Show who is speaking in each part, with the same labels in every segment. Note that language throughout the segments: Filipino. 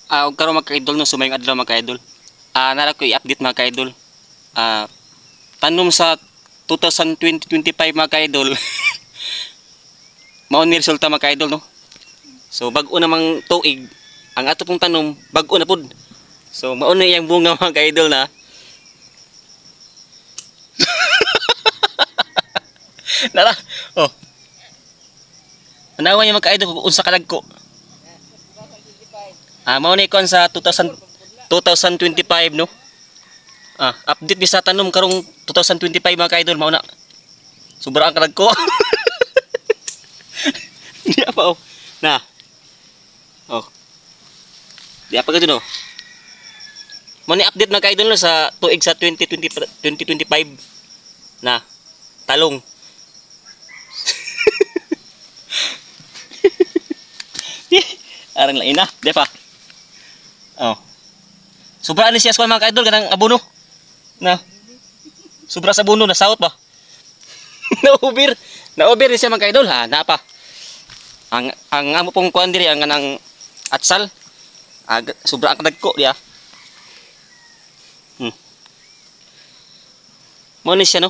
Speaker 1: Og karon mga ka-idol no, sumayong adlaw mga ka-idol. Nara ko i-update mga ka-idol. Tanom sa 2025 mga ka-idol. Mao ni resulta mga ka-idol no. So bag-o namang tuig ang ato pong tanom, bag-o na pud. So mao na iyang bunga mga ka-idol na. Nara. Oh. Anawa niya mga ka-idol kung unsa kadagko. Mao ni kon sa 2025 no. Update ni sa tanom karong 2025 mga ka-idol mao na. Sobra ang kadagko. Di apa oh. Nah. Oh. Di apa gito no. Mao ni update mga ka-idol no sa tuig sa 2025 na talong. Arang lang ina, di pa. Oh. Sobra ni siya sa mga ka-idol kanang abono. Na. Sobra sa abono na saot ba? Naubir. Naubir ni siya mga ka-idol ha, na pa. Ang amo pong kuan diri ang kanang atsal. Sobra ang kadagko diya. Mo ni siya no.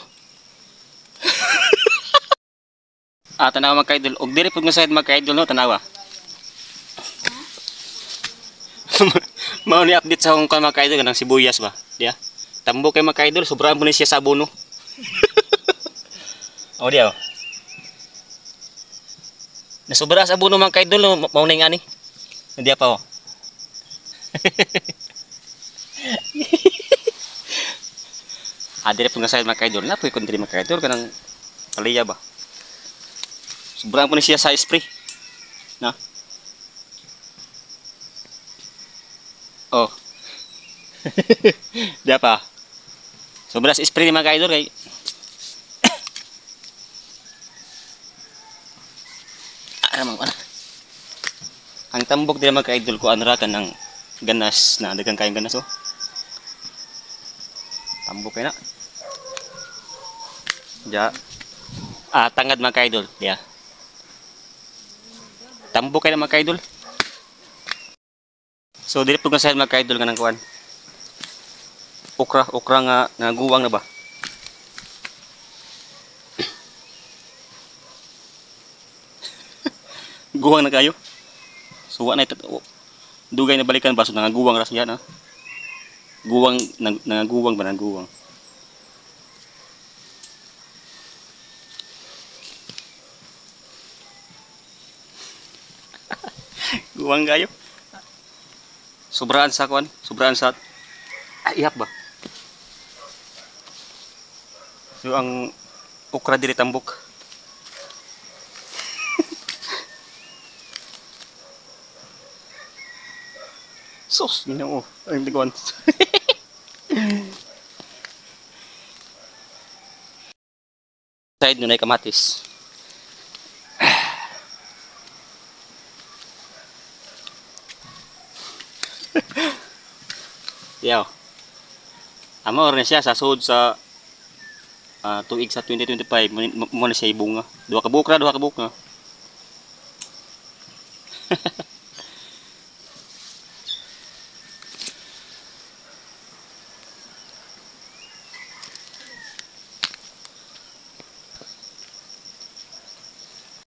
Speaker 1: Tanawa mga ka-idol, og diri pud nga side mga ka-idol no, tanawa. Mao ni update sa akong mga ka-idol kanang sibuyas ba, diya. Tambo kay mga ka-idol, sobrang mo ni siya sa abono. O diya. Nasobra sa abono mga ka-idol, no? Mao na nga ni. Diya pa oh. Dire po nga side mga ka-idol, napoy kon diri mga ka-idol kanang kaliya ba. Sobrang mo ni siya sa spray. Na. Oh. Diya pa. Sobra sa spray ni mga ka-idol kay ang tambok din mga ka-idol ko anra kan ng ganas na dagang kayong ganas oh. Tambok kay na. Diya. Tangad mga ka-idol, diya. Tambok kay na mga ka-idol. So dili pud nga sa mga ka-idol nga nang kuan. Okra nga naguwang na ba? Guwang na kayo. So wa na ito. Dugay na balikan baso nangaguwang ras yan ha. Guwang nangaguwang ba nanguwang. Guwang kayo. Sobraan sa kuan, sobraan sa ihap ba. So ang okra diri tambok. Sus, ginoo. Ang ligawan. Side nun ay kamatis. Yaw. Amo rin siya sa sud sa tuig sa 2025 mo na siya ibunga. Duha ka buok na.